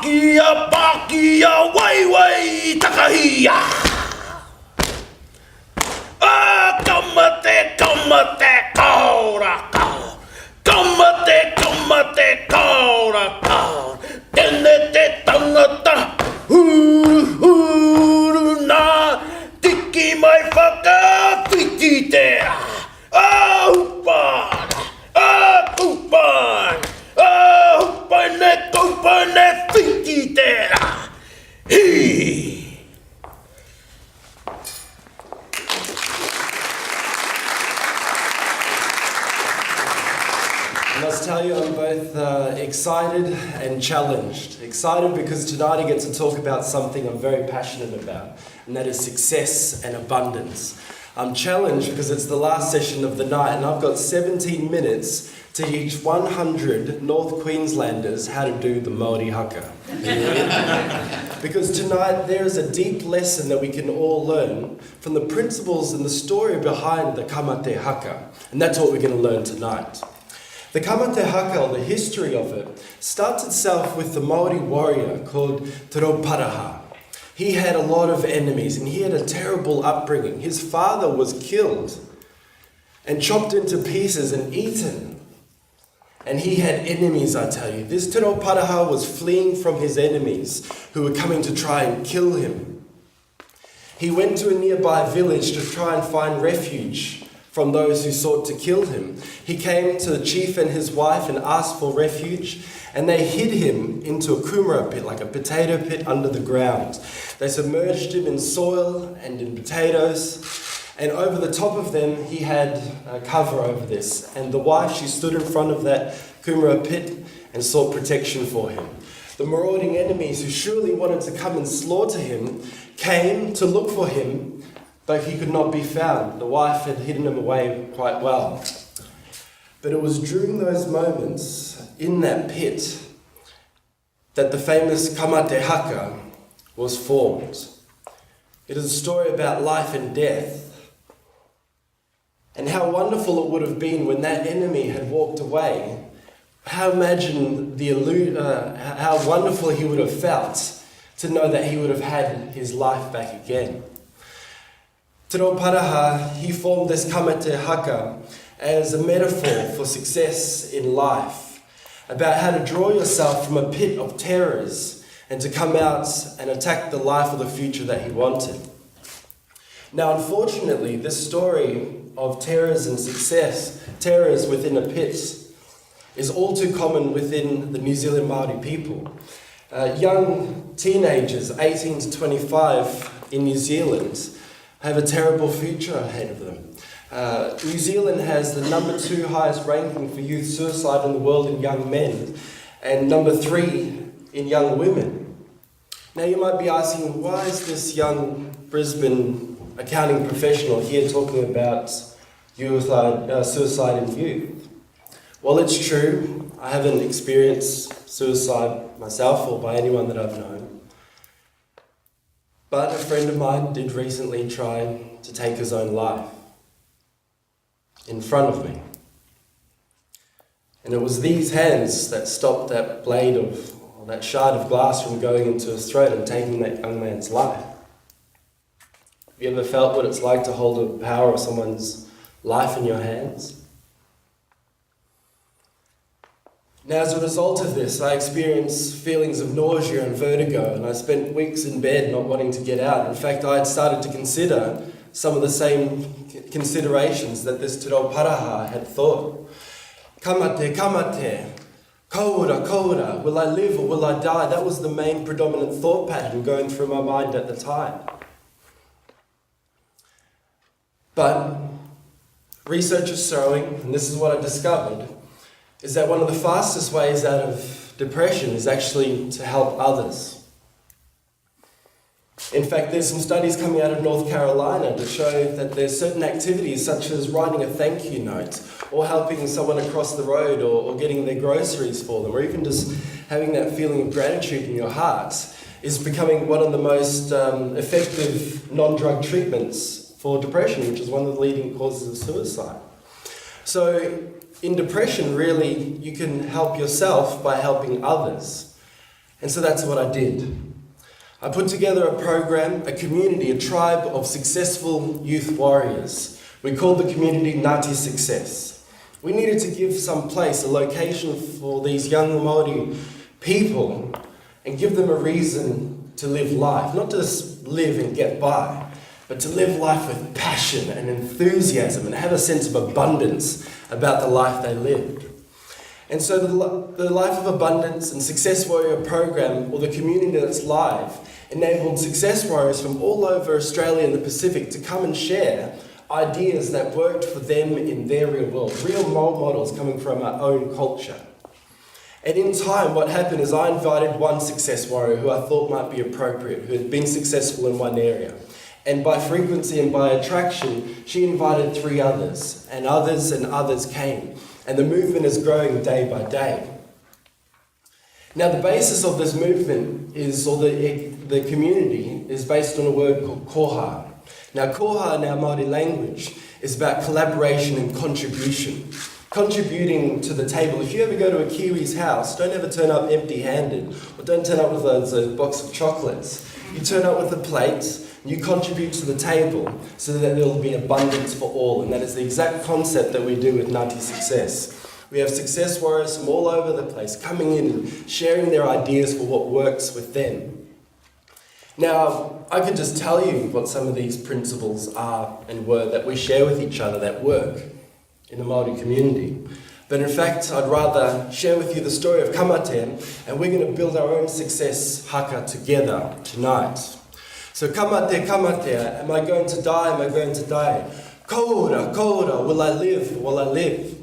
Pakia, wai, takahia. Kamate, kaura, kau. Kamate, kaura, kau. Tenete, tangata, na. Tiki, my fucker, tiki te. Upan, upane, tiki te. Hee. I must tell you, I'm both excited and challenged. Excited because tonight I get to talk about something I'm very passionate about, and that is success and abundance. I'm challenged because it's the last session of the night, and I've got 17 minutes to teach 100 North Queenslanders how to do the Māori haka. Because tonight there is a deep lesson that we can all learn from the principles and the story behind the kamate haka, and that's what we're going to learn tonight. The kamate haka, or the history of it, starts itself with the Marty Warrior called Te Paraha. He had a lot of enemies and he had a terrible upbringing. His father was killed and chopped into pieces and eaten. And he had enemies, I tell you. This Te Paraha was fleeing from his enemies who were coming to try and kill him. He went to a nearby village to try and find refuge from those who sought to kill him. He came to the chief and his wife and asked for refuge, and they hid him into a kumara pit, like a potato pit under the ground. They submerged him in soil and in potatoes, and over the top of them he had a cover over this. And the wife, she stood in front of that kumara pit and sought protection for him. The marauding enemies who surely wanted to come and slaughter him came to look for him, but he could not be found. The wife had hidden him away quite well. But it was during those moments in that pit that the famous kamate haka was formed. It is a story about life and death, and how wonderful it would have been when that enemy had walked away. How wonderful he would have felt to know that he would have had his life back again. Te Paraha, he formed this kamate haka as a metaphor for success in life, about how to draw yourself from a pit of terrors and to come out and attack the life or the future that he wanted. Now, unfortunately, this story of terrors and success, terrors within a pit, is all too common within the New Zealand Māori people. Young teenagers, 18 to 25 in New Zealand, have a terrible future ahead of them. New Zealand has the number 2 highest ranking for youth suicide in the world in young men, and number 3 in young women. Now you might be asking, why is this young Brisbane accounting professional here talking about suicide in youth? Well, it's true. I haven't experienced suicide myself or by anyone that I've known. But a friend of mine did recently try to take his own life in front of me. And it was these hands that stopped that blade or that shard of glass from going into his throat and taking that young man's life. Have you ever felt what it's like to hold the power of someone's life in your hands? Now, as a result of this, I experienced feelings of nausea and vertigo, and I spent weeks in bed not wanting to get out. In fact, I had started to consider some of the same considerations that this Te Paraha had thought. Kamate, kaura, will I live or will I die? That was the main predominant thought pattern going through my mind at the time. But research is showing, and this is what I discovered, is that one of the fastest ways out of depression is actually to help others. In fact, there's some studies coming out of North Carolina to show that there's certain activities such as writing a thank you note, or helping someone across the road, or getting their groceries for them, or even just having that feeling of gratitude in your heart is becoming one of the most effective non-drug treatments for depression, which is one of the leading causes of suicide. So in depression, really, you can help yourself by helping others. And so that's what I did. I put together a program, a community, a tribe of successful youth warriors. We called the community Ngāti Success. We needed to give some place, a location for these young Māori people and give them a reason to live life. Not just live and get by, but to live life with passion and enthusiasm and have a sense of abundance about the life they lived. And so the Life of Abundance and Success Warrior program, or the community that's live, enabled success warriors from all over Australia and the Pacific to come and share ideas that worked for them in their real world, real role models coming from our own culture. And in time, what happened is I invited one success warrior who I thought might be appropriate, who had been successful in one area. And by frequency and by attraction, she invited 3 others, and others came. And the movement is growing day by day. Now, the basis of this movement is, or the community, is based on a word called koha. Now, koha in our Māori language is about collaboration and contribution. Contributing to the table. If you ever go to a Kiwi's house, don't ever turn up empty-handed, or don't turn up with a box of chocolates. You turn up with a plate, you contribute to the table so that there will be abundance for all. And that is the exact concept that we do with Ngāti Success. We have success warriors from all over the place coming in and sharing their ideas for what works with them. Now, I could just tell you what some of these principles are and were that we share with each other that work in the Māori community. But in fact, I'd rather share with you the story of Kamate, and we're going to build our own success haka together tonight. So kamate, am I going to die? Am I going to die? Kaura, will I live? Will I live?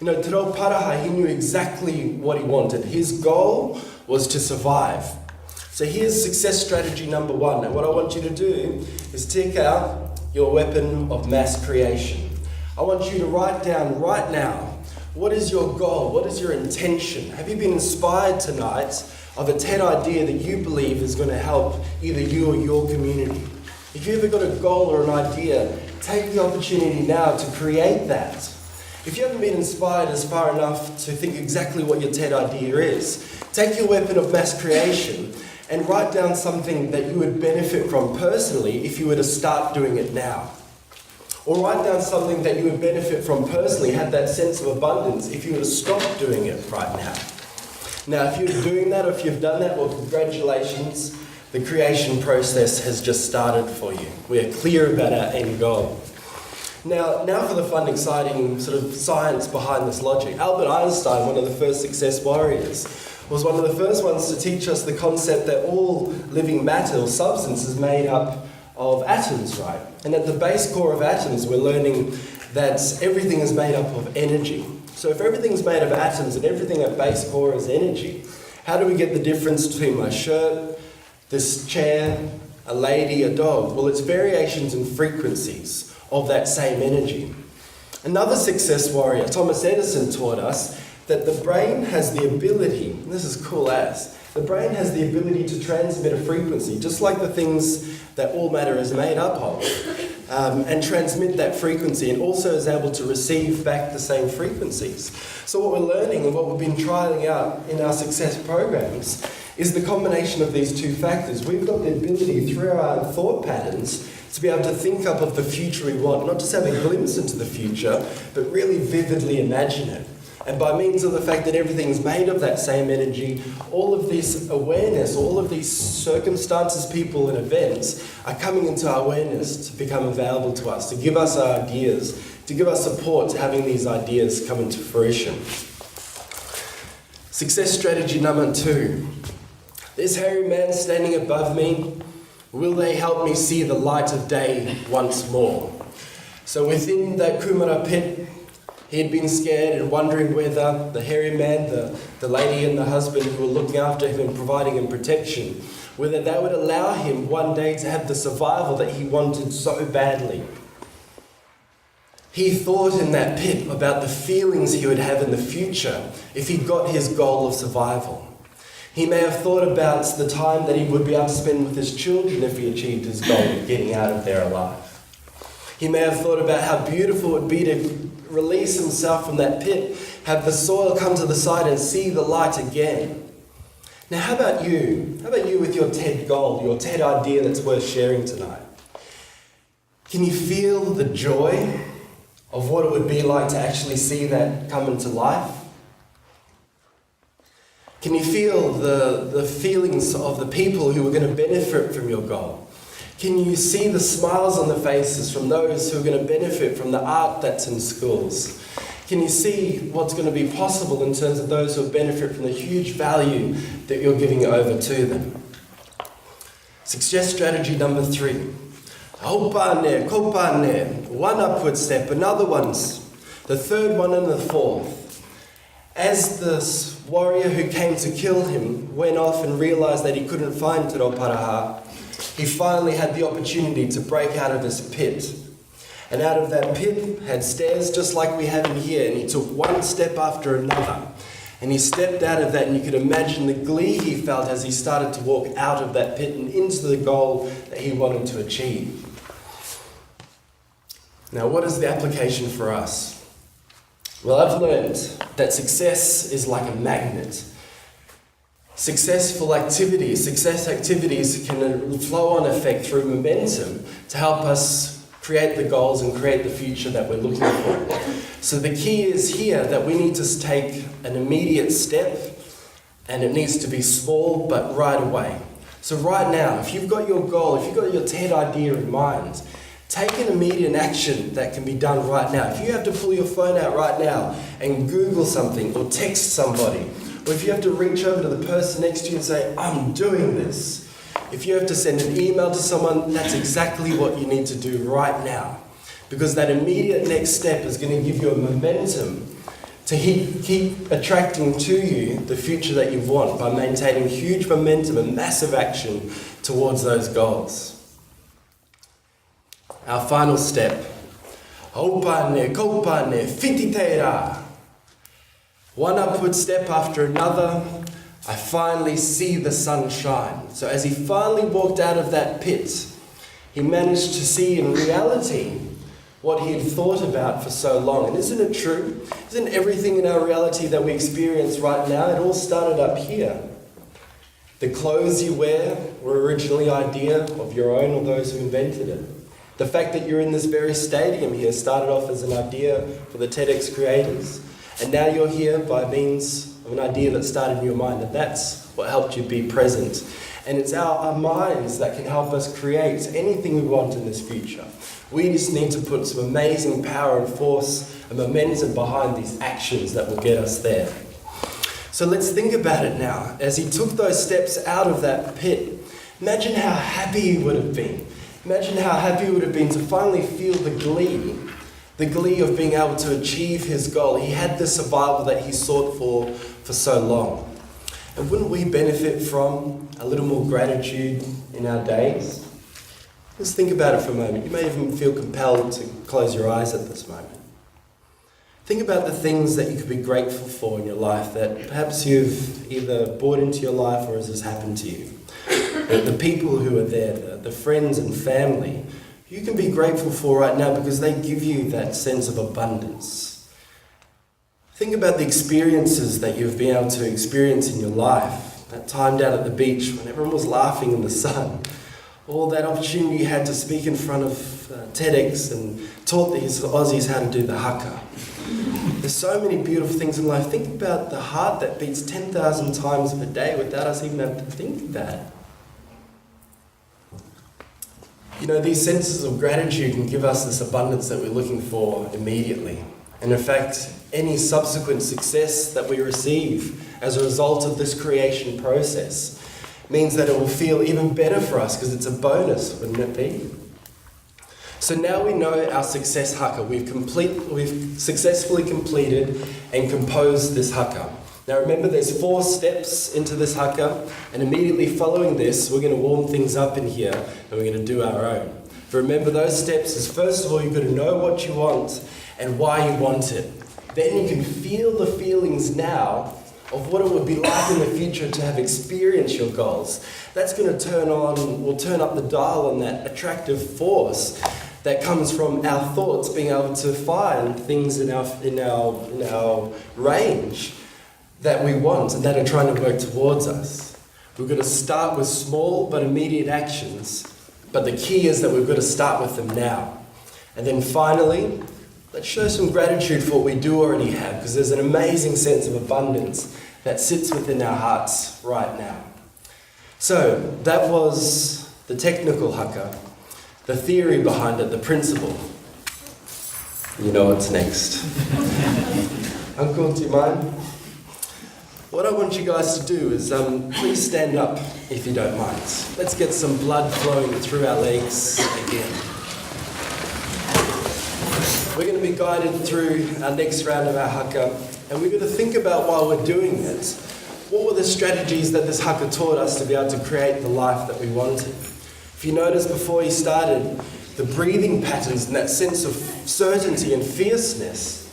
You know, Te Reo Paraha, he knew exactly what he wanted. His goal was to survive. So here's success strategy number 1. And what I want you to do is take out your weapon of mass creation. I want you to write down right now, what is your goal? What is your intention? Have you been inspired tonight of a TED idea that you believe is going to help either you or your community? If you've ever got a goal or an idea, take the opportunity now to create that. If you haven't been inspired as far enough to think exactly what your TED idea is, take your weapon of mass creation and write down something that you would benefit from personally if you were to start doing it now. Or write down something that you would benefit from personally, have that sense of abundance if you were to stop doing it right now. Now, if you're doing that or if you've done that, well, congratulations. The creation process has just started for you. We are clear about our end goal. Now for the fun, exciting sort of science behind this logic. Albert Einstein, one of the first success warriors, was one of the first ones to teach us the concept that all living matter or substance is made up of atoms, right? And at the base core of atoms, we're learning that everything is made up of energy. So if everything's made of atoms and everything at base core is energy, how do we get the difference between my shirt, this chair, a lady, a dog? Well, it's variations in frequencies of that same energy. Another success warrior, Thomas Edison, taught us that the brain has the ability, and this is cool as, the brain has the ability to transmit a frequency, just like the things that all matter is made up of, and transmit that frequency, and also is able to receive back the same frequencies. So what we're learning and what we've been trialing out in our success programs is the combination of these two factors. We've got the ability through our thought patterns to be able to think up of the future we want, not just have a glimpse into the future, but really vividly imagine it. And by means of the fact that everything's made of that same energy, all of this awareness, all of these circumstances, people and events are coming into our awareness to become available to us, to give us our ideas, to give us support to having these ideas come into fruition. Success strategy number 2. This hairy man standing above me, will they help me see the light of day once more? So within that kumara pit, he had been scared and wondering whether the hairy man, the lady and the husband who were looking after him and providing him protection, whether they would allow him one day to have the survival that he wanted so badly. He thought in that pit about the feelings he would have in the future if he got his goal of survival. He may have thought about the time that he would be able to spend with his children if he achieved his goal of getting out of there alive. He may have thought about how beautiful it would be to release himself from that pit, have the soil come to the side and see the light again. Now, how about you? How about you with your TED goal, your TED idea that's worth sharing tonight? Can you feel the joy of what it would be like to actually see that come into life? Can you feel the feelings of the people who are going to benefit from your goal? Can you see the smiles on the faces from those who are going to benefit from the art that's in schools? Can you see what's going to be possible in terms of those who benefit from the huge value that you're giving over to them? Success strategy number 3. Hopane, kopane, one upward step, another one's, the third one and the fourth. As this warrior who came to kill him went off and realized that he couldn't find Te Paraha, he finally had the opportunity to break out of his pit. And out of that pit had stairs just like we have in here, and he took one step after another. And he stepped out of that, and you could imagine the glee he felt as he started to walk out of that pit and into the goal that he wanted to achieve. Now, what is the application for us? Well, I've learned that success is like a magnet. Success activities can flow on effect through momentum to help us create the goals and create the future that we're looking for. So the key is here that we need to take an immediate step, and it needs to be small but right away. So right now, if you've got your goal, if you've got your TED idea in mind, take an immediate action that can be done right now. If you have to pull your phone out right now and Google something or text somebody, or if you have to reach over to the person next to you and say, I'm doing this. If you have to send an email to someone, that's exactly what you need to do right now. Because that immediate next step is going to give you a momentum to keep attracting to you the future that you want by maintaining huge momentum and massive action towards those goals. Our final step. Hopane, kopane, fititeira. One upward step after another, I finally see the sun shine. So as he finally walked out of that pit, he managed to see in reality what he had thought about for so long. And isn't it true? Isn't everything in our reality that we experience right now, it all started up here? The clothes you wear were originally an idea of your own or those who invented it. The fact that you're in this very stadium here started off as an idea for the TEDx creators. And now you're here by means of an idea that started in your mind. And that's what helped you be present. And it's our minds that can help us create anything we want in this future. We just need to put some amazing power and force and momentum behind these actions that will get us there. So let's think about it now. As he took those steps out of that pit, imagine how happy he would have been. Imagine how happy he would have been to finally feel the glee of being able to achieve his goal. He had the survival that he sought for so long. And wouldn't we benefit from a little more gratitude in our days? Just think about it for a moment. You may even feel compelled to close your eyes at this moment. Think about the things that you could be grateful for in your life that perhaps you've either brought into your life or has happened to you. The people who are there, the friends and family, you can be grateful for right now because they give you that sense of abundance. Think about the experiences that you've been able to experience in your life. That time down at the beach when everyone was laughing in the sun. Or that opportunity you had to speak in front of TEDx and taught these Aussies how to do the haka. There's so many beautiful things in life. Think about the heart that beats 10,000 times per day without us even having to think that. You know, these senses of gratitude can give us this abundance that we're looking for immediately. And in fact, any subsequent success that we receive as a result of this creation process means that it will feel even better for us because it's a bonus, wouldn't it be? So now we know our success haka. We've successfully completed and composed this haka. Now remember, there's 4 steps into this haka, and immediately following this, we're going to warm things up in here, and we're going to do our own. But remember, those steps is, first of all, you've got to know what you want and why you want it. Then you can feel the feelings now of what it would be like in the future to have experienced your goals. That's going to turn up the dial on that attractive force that comes from our thoughts being able to find things in our range that we want and that are trying to work towards us. We've got to start with small but immediate actions, but the key is that we've got to start with them now. And then finally, let's show some gratitude for what we do already have, because there's an amazing sense of abundance that sits within our hearts right now. So, that was the technical haka, the theory behind it, the principle. You know what's next. Uncle, do you mind? What I want you guys to do is please stand up if you don't mind. Let's get some blood flowing through our legs again. We're going to be guided through our next round of our haka, and we're going to think about while we're doing it, what were the strategies that this haka taught us to be able to create the life that we wanted. If you notice before you started, the breathing patterns and that sense of certainty and fierceness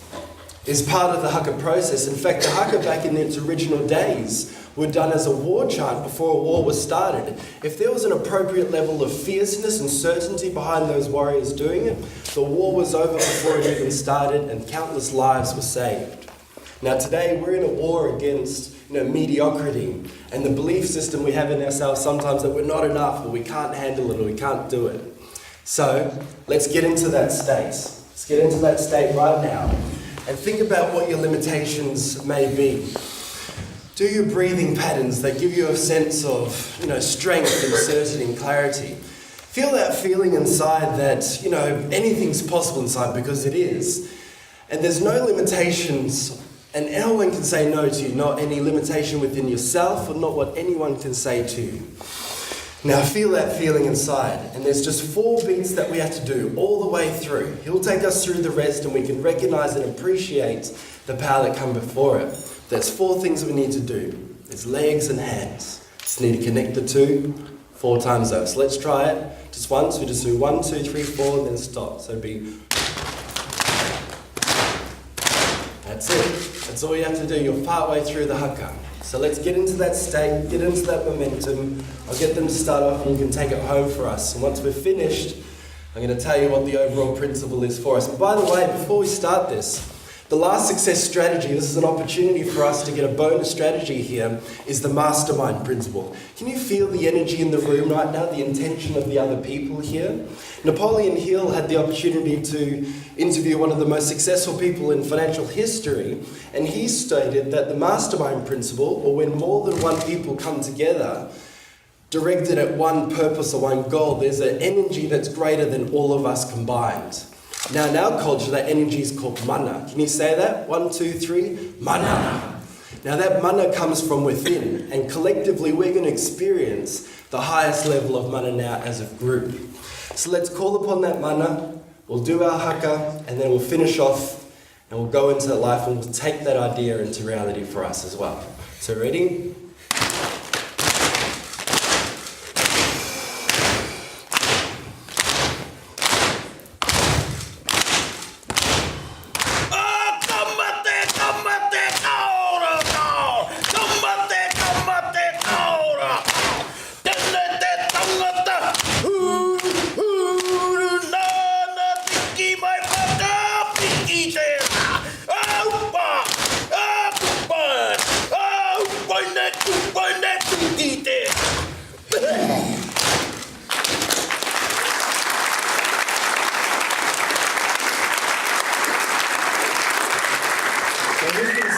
is part of the haka process. In fact, the haka back in its original days were done as a war chant before a war was started. If there was an appropriate level of fierceness and certainty behind those warriors doing it, the war was over before it even started and countless lives were saved. Now today we're in a war against mediocrity and the belief system we have in ourselves sometimes that we're not enough or we can't handle it or we can't do it. So let's get into that state. Let's get into that state right now. And think about what your limitations may be. Do your breathing patterns that give you a sense of, strength and certainty and clarity. Feel that feeling inside that, anything's possible inside, because it is. And there's no limitations, and no one can say no to you, not any limitation within yourself or not what anyone can say to you. Now feel that feeling inside, and there's just 4 beats that we have to do all the way through. He'll take us through the rest and we can recognize and appreciate the power that comes before it. There's 4 things we need to do. There's legs and hands. Just need to connect the 2 4 times over. So let's try it. Just once, we just do 1, 2, 3, 4, and then stop. So it'd be... That's it. That's all you have to do. You're partway through the haka. So let's get into that state, get into that momentum. I'll get them to start off and you can take it home for us. And once we're finished, I'm going to tell you what the overall principle is for us. And by the way, before we start this, the last success strategy, this is an opportunity for us to get a bonus strategy here, is the Mastermind Principle. Can you feel the energy in the room right now, the intention of the other people here? Napoleon Hill had the opportunity to interview one of the most successful people in financial history, and he stated that the Mastermind Principle, or when more than one people come together, directed at one purpose or one goal, there's an energy that's greater than all of us combined. Now, in our culture, that energy is called mana. Can you say that? 1, 2, 3. Mana. Now, that mana comes from within, and collectively, we're going to experience the highest level of mana now as a group. So let's call upon that mana. We'll do our haka, and then we'll finish off, and we'll go into life, and we'll take that idea into reality for us as well. So, ready?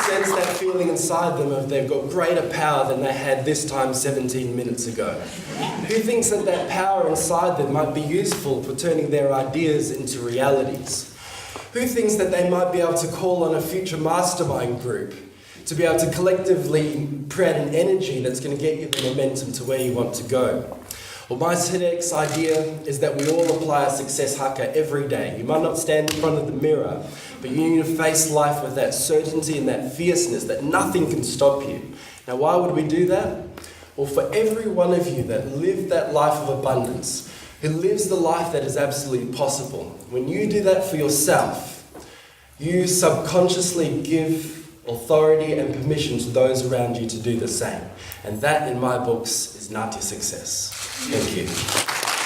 Sense that feeling inside them of they've got greater power than they had this time 17 minutes ago. Who thinks that that power inside them might be useful for turning their ideas into realities? Who thinks that they might be able to call on a future mastermind group to be able to collectively create an energy that's going to get you the momentum to where you want to go? Well, my TEDx idea is that we all apply a success haka every day. You might not stand in front of the mirror, but you need to face life with that certainty and that fierceness that nothing can stop you. Now, why would we do that? Well, for every one of you that live that life of abundance, who lives the life that is absolutely possible, when you do that for yourself, you subconsciously give authority and permission to those around you to do the same. And that, in my books, is Natya success. Thank you.